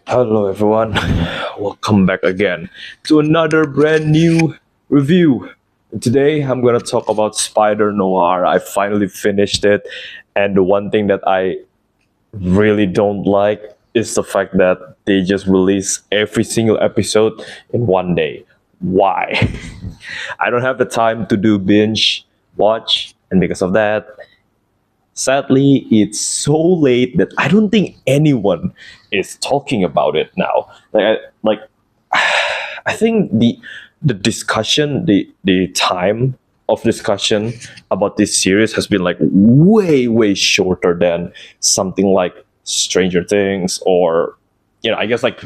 Hello, everyone. Welcome back again to another brand new review. Today, I'm going to talk about Spider-Noir. I finally finished it, and the one thing that I really don't like is the fact that they just release every single episode in one day. Why? I don't have the time to do binge watch, and because of that, sadly, it's so late that I don't think anyone is talking about it now. Like I think the discussion, the time of discussion about this series has been like way shorter than something like Stranger Things or I guess like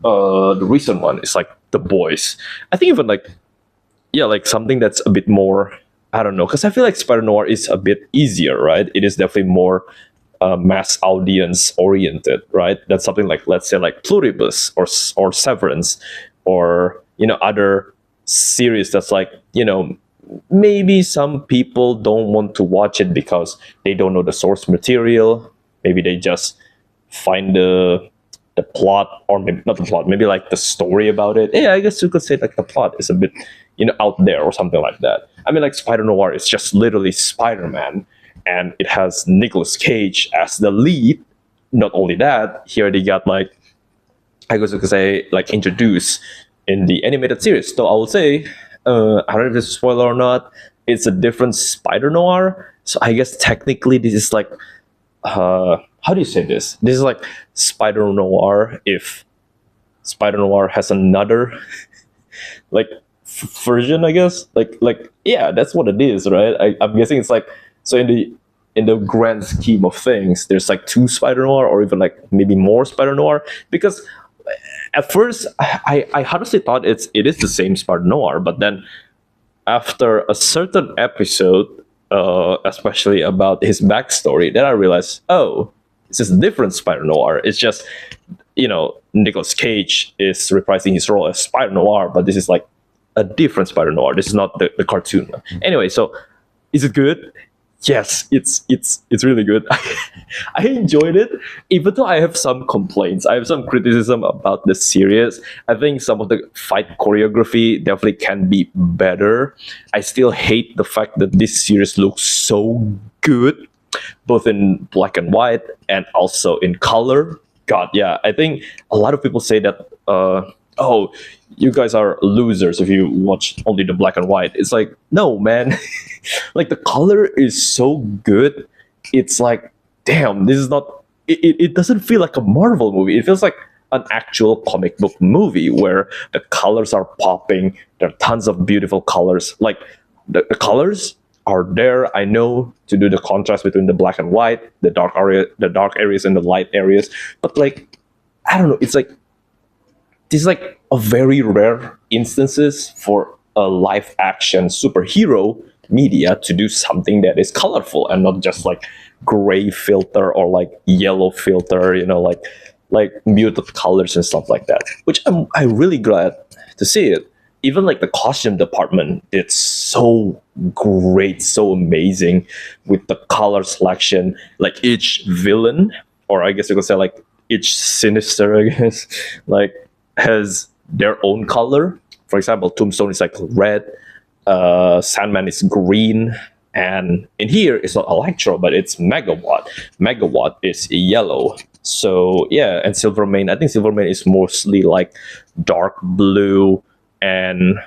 the recent one is like The Boys. I think even like like something that's a bit more, I don't know, because I feel like Spider Noir is a bit easier, right? It is definitely more mass audience oriented, right? That's something like, let's say, like Pluribus or Severance, or other series that's like maybe some people don't want to watch it because they don't know the source material. Maybe they just find the plot, or maybe not the plot, maybe like the story about it. Yeah, I guess you could say like the plot is a bit out there or something like that. I mean, like Spider Noir is just literally Spider-Man, and it has Nicolas Cage as the lead. Not only that, here they got like, I guess you could say, like introduced in the animated series. So I will say, I don't know if it's a spoiler or not. It's a different Spider Noir. So I guess technically this is like, how do you say this? This is like Spider Noir if Spider Noir has another like version, I guess. Like yeah, that's what it is, right? I'm guessing it's like, so in the grand scheme of things, there's like two Spider Noir, or even like maybe more Spider Noir, because at first I honestly thought it is the same Spider Noir, but then after a certain episode, especially about his backstory, then I realized, oh, it's just a different Spider Noir. It's just Nicolas Cage is reprising his role as Spider Noir, but this is like a different Spider Noir. This is not the cartoon one. Anyway, so is it good? Yes, it's really good. I enjoyed it, even though I have some complaints. I have some criticism about the series. I think some of the fight choreography definitely can be better. I still hate the fact that this series looks so good, both in black and white and also in color. God, yeah, I think a lot of people say that, oh, you guys are losers if you watch only the black and white. It's like, no, man. Like the color is so good. It's like, damn, this is not. It doesn't feel like a Marvel movie. It feels like an actual comic book movie where the colors are popping. There are tons of beautiful colors. Like the colors are there, I know, to do the contrast between the black and white, the dark areas and the light areas. But like, I don't know. It's like, this is like a very rare instances for a live action superhero media to do something that is colorful and not just like gray filter or like yellow filter, like muted colors and stuff like that. Which I'm really glad to see it. Even like the costume department, it's so great, so amazing with the color selection. Like each villain, or I guess you could say like each sinister, I guess, like has their own color. For example, Tombstone is like red, Sandman is green, and in here it's not Electro, but it's Megawatt. Megawatt is yellow. So yeah, and Silvermane, I think Silvermane is mostly like dark blue, and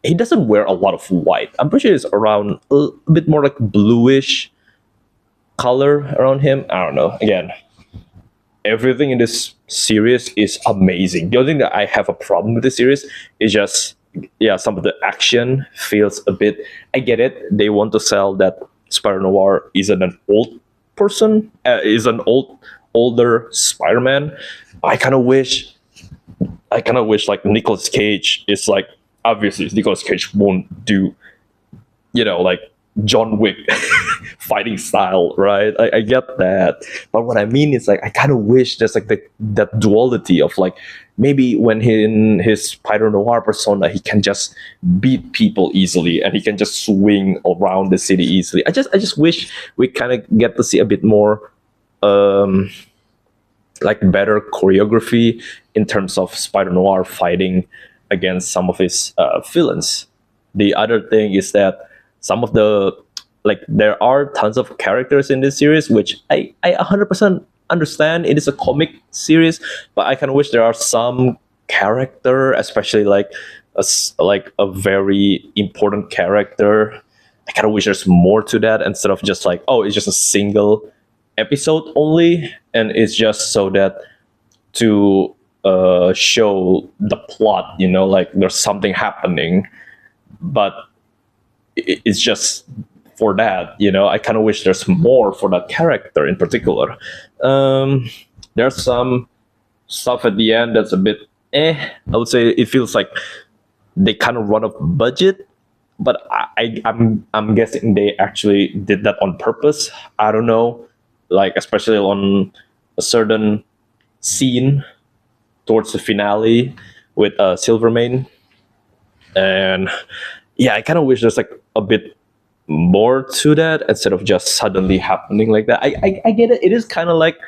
he doesn't wear a lot of white. I'm pretty sure it's around a bit more like bluish color around him. I don't know. Again, everything in this series is amazing. The only thing that I have a problem with this series is just, yeah, some of the action feels a bit. I get it. They want to sell that Spider Noir isn't an old person, is an older Spider-Man. I kind of wish. I kind of wish like Nicolas Cage is like, obviously Nicolas Cage won't do like John Wick fighting style, right? I get that, but what I mean is like, I kind of wish there's like that duality of like, maybe when he in his Spider Noir persona, he can just beat people easily and he can just swing around the city easily. I just wish we kind of get to see a bit more, um like better choreography in terms of Spider Noir fighting against some of his villains. The other thing is that some of the like there are tons of characters in this series, which I 100% understand. It is a comic series, but I kind of wish there are some character, especially like like a very important character. I kind of wish there's more to that instead of just like, oh, it's just a single episode only, and it's just so that to show the plot, like there's something happening, but it's just for that. I kind of wish there's more for that character in particular. Um, there's some stuff at the end that's a bit I would say it feels like they kind of run off budget, but I'm guessing they actually did that on purpose. I don't know, like especially on a certain scene towards the finale with Silvermane, and yeah, I kind of wish there's like a bit more to that instead of just suddenly happening like that. I get it. It is kind of like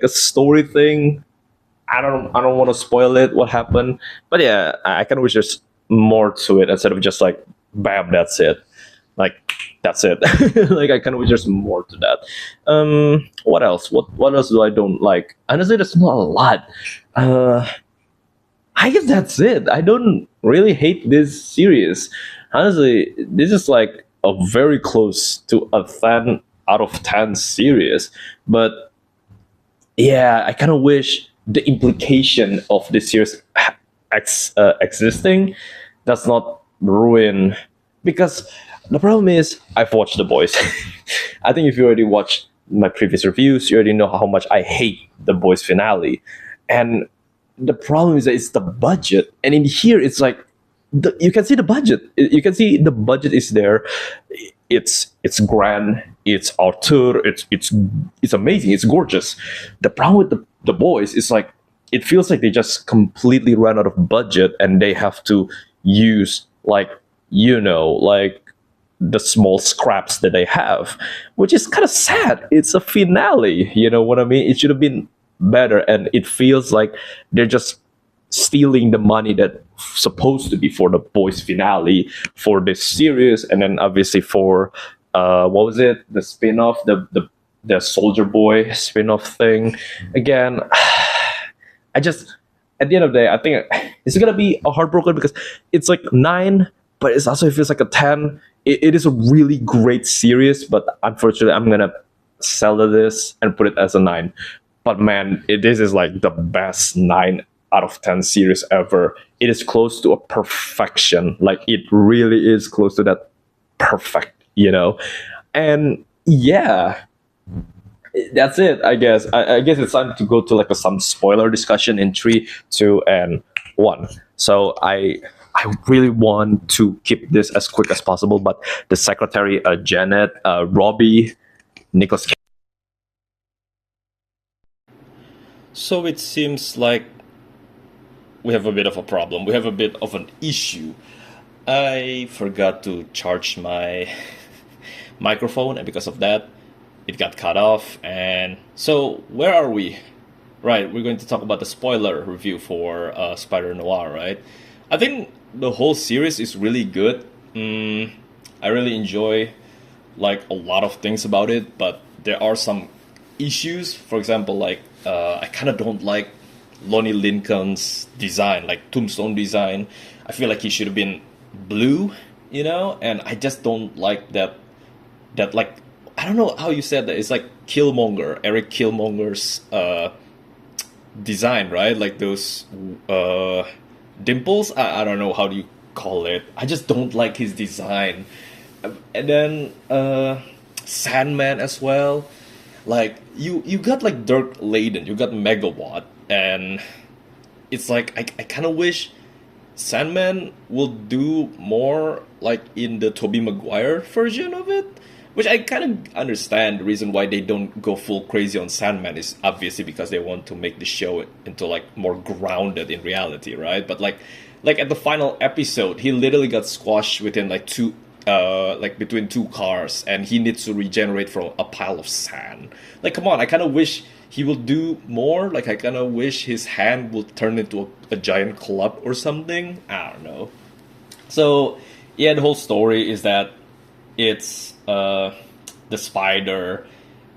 a story thing. I don't want to spoil it what happened, but yeah, I kind of wish there's more to it instead of just like bam, that's it. Like that's it. Like I kind of wish there's more to that. What else? What else do I don't like? Honestly, there's not a lot. Uh, I guess that's it. I don't really hate this series. Honestly, this is like a very close to a 10 out of 10 series. But yeah, I kind of wish the implication of this series existing does not ruin, because the problem is I've watched The Boys. I think if you already watched my previous reviews, you already know how much I hate The Boys finale. And the problem is that it's the budget, and in here it's like you can see the budget. You can see the budget is there. It's grand. It's auteur. It's amazing. It's gorgeous. The problem with the boys is like it feels like they just completely ran out of budget and they have to use like like the small scraps that they have, which is kind of sad. It's a finale. You know what I mean? It should have been better, and it feels like they're just stealing the money that supposed to be for the boys finale for this series, and then obviously for what was it, the spin-off, the Soldier Boy spin-off thing again. I just, at the end of the day, I think it's gonna be a heartbroken because it's like 9, but it's also, it feels like a 10. It is a really great series, but unfortunately I'm gonna sell this and put it as a 9. But man, this is like the best 9 out of 10 series ever. It is close to a perfection. Like it really is close to that perfect. And yeah, that's it. I guess. I guess it's time to go to like some spoiler discussion in 3, 2, and 1. So I really want to keep this as quick as possible, but the secretary, Janet, Robbie, Nicholas. So it seems like we have a bit of a problem. We have a bit of an issue. I forgot to charge my microphone, and because of that, it got cut off. And so, where are we? Right, we're going to talk about the spoiler review for Spider Noir, right? I think the whole series is really good. I really enjoy like a lot of things about it, but there are some issues. For example, like I kind of don't like Lonnie Lincoln's design, like tombstone design. I feel like he should have been blue, and I just don't like that like I don't know how you said that. It's like Eric Killmonger's design, right? Like those dimples. I don't know how do you call it. I just don't like his design. And then Sandman as well. Like you got like Dirk Layden, you got Megawatt, and it's like I kind of wish Sandman will do more like in the Tobey Maguire version of it, which I kind of understand. The reason why they don't go full crazy on Sandman is obviously because they want to make the show into like more grounded in reality, right? But like at the final episode, he literally got squashed within like 2 like between two cars, and he needs to regenerate from a pile of sand. Like, come on, I kind of wish he will do more. Like, I kind of wish his hand will turn into a giant club or something. I don't know. So, yeah, the whole story is that it's the spider,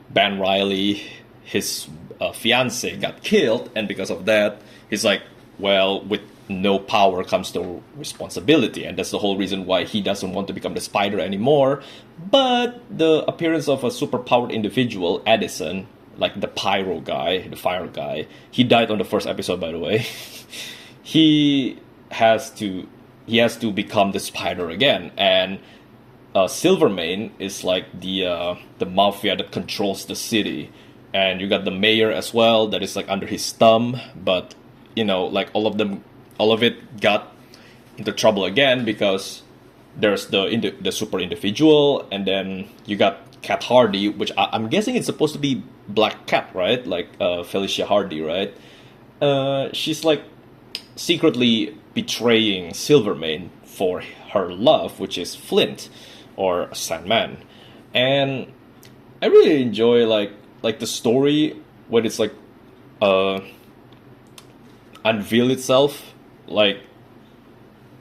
Ben Riley, his fiance got killed, and because of that, he's like, well, with no power comes no responsibility, and that's the whole reason why he doesn't want to become the spider anymore. But the appearance of a superpowered individual, Edison, like the pyro guy, the fire guy, he died on the first episode, by the way. he has to he has to become the spider again, and Silvermane is like the mafia that controls the city, and you got the mayor as well that is like under his thumb. But like all of it got into trouble again because there's the super individual, and then you got Cat Hardy, which I'm guessing it's supposed to be Black Cat, right? Like Felicia Hardy, right? She's like secretly betraying Silvermane for her love, which is Flint or Sandman. And I really enjoy like the story when it's like unveil itself like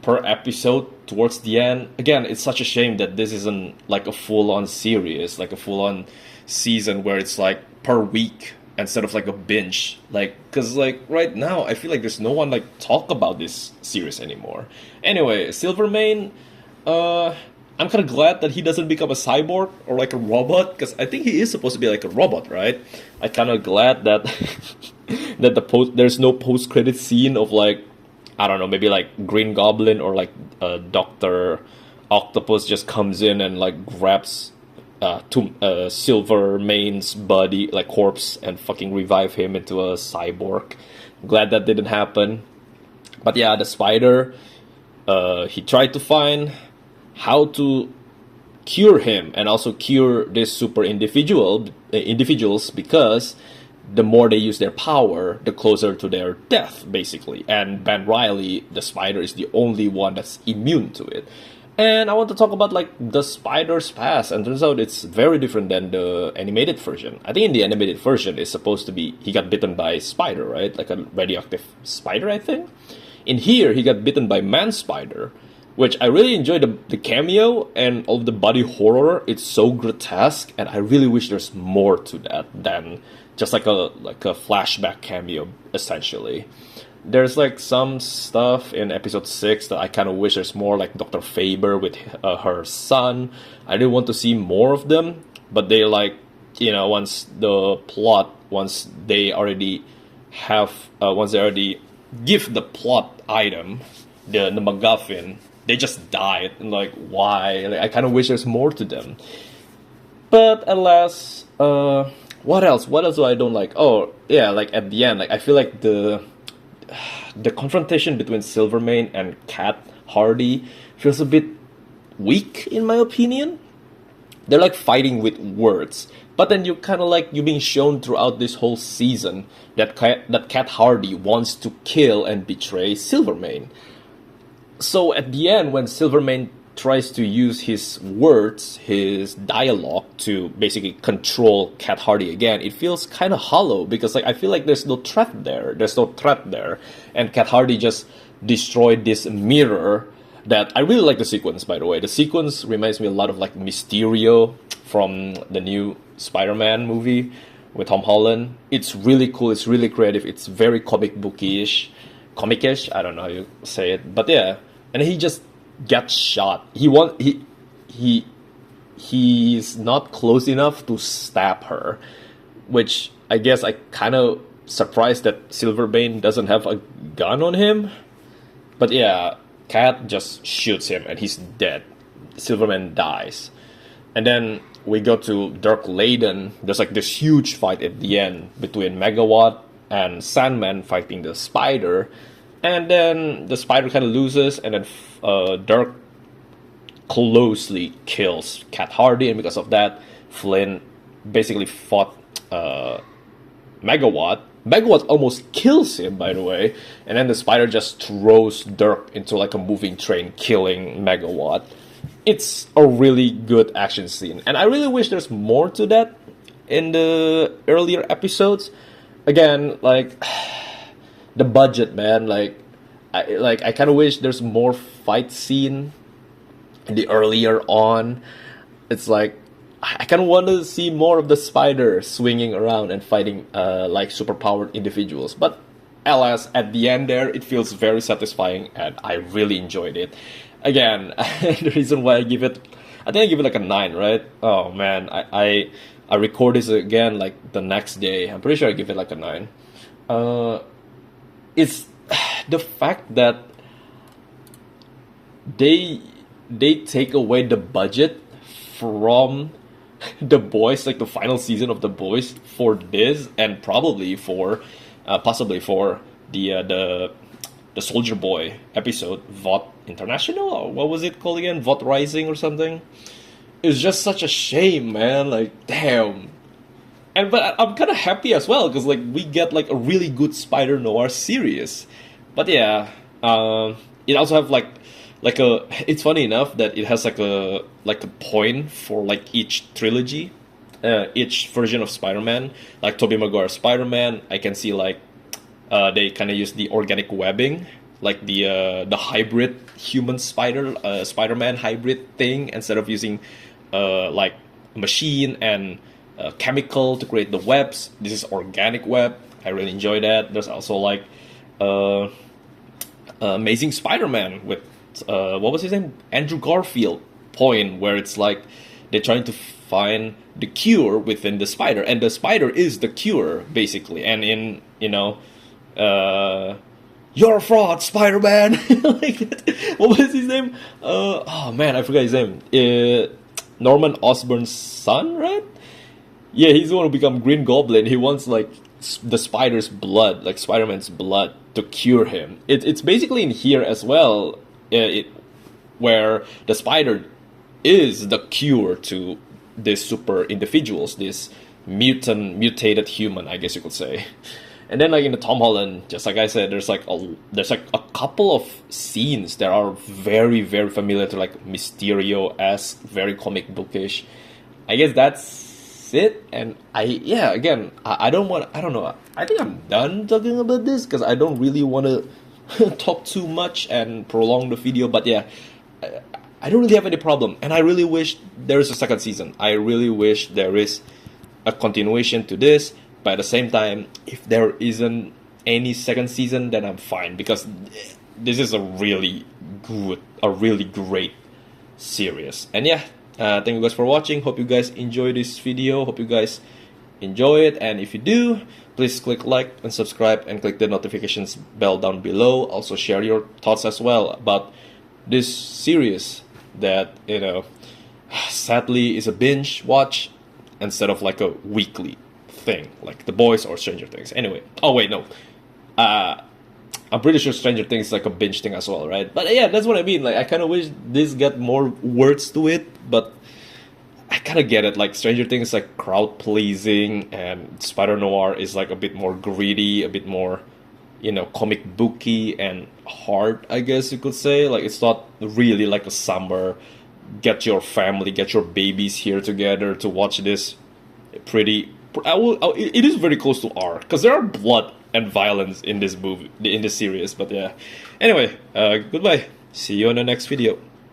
per episode towards the end. Again, it's such a shame that this isn't like a full-on series, like a full-on season where it's like per week instead of like a binge. Like, because like right now I feel like there's no one like talk about this series anymore. Anyway, Silvermane, I'm kind of glad that he doesn't become a cyborg or like a robot, because I think he is supposed to be like a robot, right? I kind of glad that that there's no post-credit scene of like, I don't know, maybe like Green Goblin or like Doctor Octopus just comes in and like grabs Silvermane's body, like corpse, and fucking revive him into a cyborg. Glad that didn't happen. But yeah, the spider, he tried to find how to cure him and also cure this super individuals, because the more they use their power, the closer to their death, basically. And Ben Riley, the spider, is the only one that's immune to it. And I want to talk about like the spider's past, and turns out it's very different than the animated version. I think in the animated version it's supposed to be he got bitten by a spider, right? Like a radioactive spider, I think. In here, he got bitten by man spider, which I really enjoyed the cameo and all the body horror. It's so grotesque, and I really wish there's more to that than just like a flashback cameo, essentially. There's like some stuff in episode 6 that I kind of wish there's more, like Dr. Faber with her son. I didn't want to see more of them, but they like, once they already give the plot item, the MacGuffin, they just died. And like, why? Like, I kind of wish there's more to them. But alas, what else? What else do I don't like? Oh, yeah, like at the end, like I feel like the confrontation between Silvermane and Cat Hardy feels a bit weak, in my opinion. They're like fighting with words, but then you kind of like you're being shown throughout this whole season that Cat Hardy wants to kill and betray Silvermane. So at the end, when Silvermane tries to use his words, his dialogue to basically control Cat Hardy again, it feels kind of hollow, because like I feel like there's no threat there. And Cat Hardy just destroyed this mirror. That I really like the sequence, by the way. The sequence reminds me a lot of like Mysterio from the new Spider-Man movie with Tom Holland. It's really cool. It's really creative. It's very comicish. I don't know how you say it, but yeah. And he just gets shot. He's not close enough to stab her, which I guess I kind of surprised that Silvermane doesn't have a gun on him. But yeah, Cat just shoots him and he's dead. Silverman dies. And then we go to Dark Laden. There's like this huge fight at the end between Megawatt and Sandman fighting the spider. And then the spider kind of loses, and then Dark closely kills Cat Hardy, and because of that, Flynn basically fought Megawatt. Megawatt almost kills him, by the way, and then the spider just throws Dirk into like a moving train, killing Megawatt. it's a really good action scene, and I really wish there's more to that in the earlier episodes. Again, like the budget, man. I kind of wish there's more fight scene in the earlier on. It's like I kind of want to see more of the spider swinging around and fighting like superpowered individuals. But alas, at the end there, it feels very satisfying, and I really enjoyed it. Again, the reason why I think I give it like a 9, right? Oh man, I record this again like the next day. I'm pretty sure I give it like a 9. It's the fact that they they take away the budget from the boys, like the final season of the boys, for this, and probably for possibly for the Soldier Boy episode, VOT International, or what was it called again, VOT Rising or something. It's just such a shame, man. Like, damn. And but I'm kind of happy as well because like we get like a really good Spider-Noir series. But yeah, it also have like a. It's funny enough that it has like a point for like each trilogy, each version of Spider-Man. Like Tobey Maguire Spider-Man, I can see like they kind of use the organic webbing, like the hybrid human Spider-Man hybrid thing, instead of using like machine and chemical to create the webs. This is organic web. I really enjoy that. There's also like Amazing Spider-Man with what was his name, Andrew Garfield point, where it's like they're trying to find the cure within the spider, and the spider is the cure basically. And in you're a fraud, Spider-Man. Like that. What was his name? Oh man, I forgot his name. Norman Osborn's son, right? Yeah, he's the one who become Green Goblin. He wants like the spider's blood, like Spider-Man's blood, to cure him. It's basically in here as well, where the spider is the cure to these super individuals, this mutated human, I guess you could say. And then like in the Tom Holland, just like I said, there's like a couple of scenes that are very very familiar to like Mysterio-esque, very comic bookish. I guess that's it. And I don't know, I think I'm done talking about this because I don't really want to talk too much and prolong the video. But yeah, I don't really have any problem, and I really wish there is a second season. I really wish there is a continuation to this. But at the same time, if there isn't any second season, then I'm fine, because this is a really great series. And yeah, thank you guys for watching. Hope you guys enjoy this video. Hope you guys enjoy it. And if you do, please click like and subscribe and click the notifications bell down below. Also share your thoughts as well about this series that, sadly is a binge watch instead of like a weekly thing like The Boys or Stranger Things. Anyway, oh wait, no, I'm pretty sure Stranger Things is like a binge thing as well, right? But yeah, that's what I mean. Like, I kind of wish this got more words to it, but I kind of get it. Like, Stranger Things is like crowd pleasing, and Spider-Noir is like a bit more greedy, a bit more, comic booky and hard, I guess you could say. Like, it's not really like a summer get your family, get your babies here together to watch this pretty. It is very close to R, because there are blood and violence in this movie, in this series. But yeah, anyway, goodbye. See you on the next video.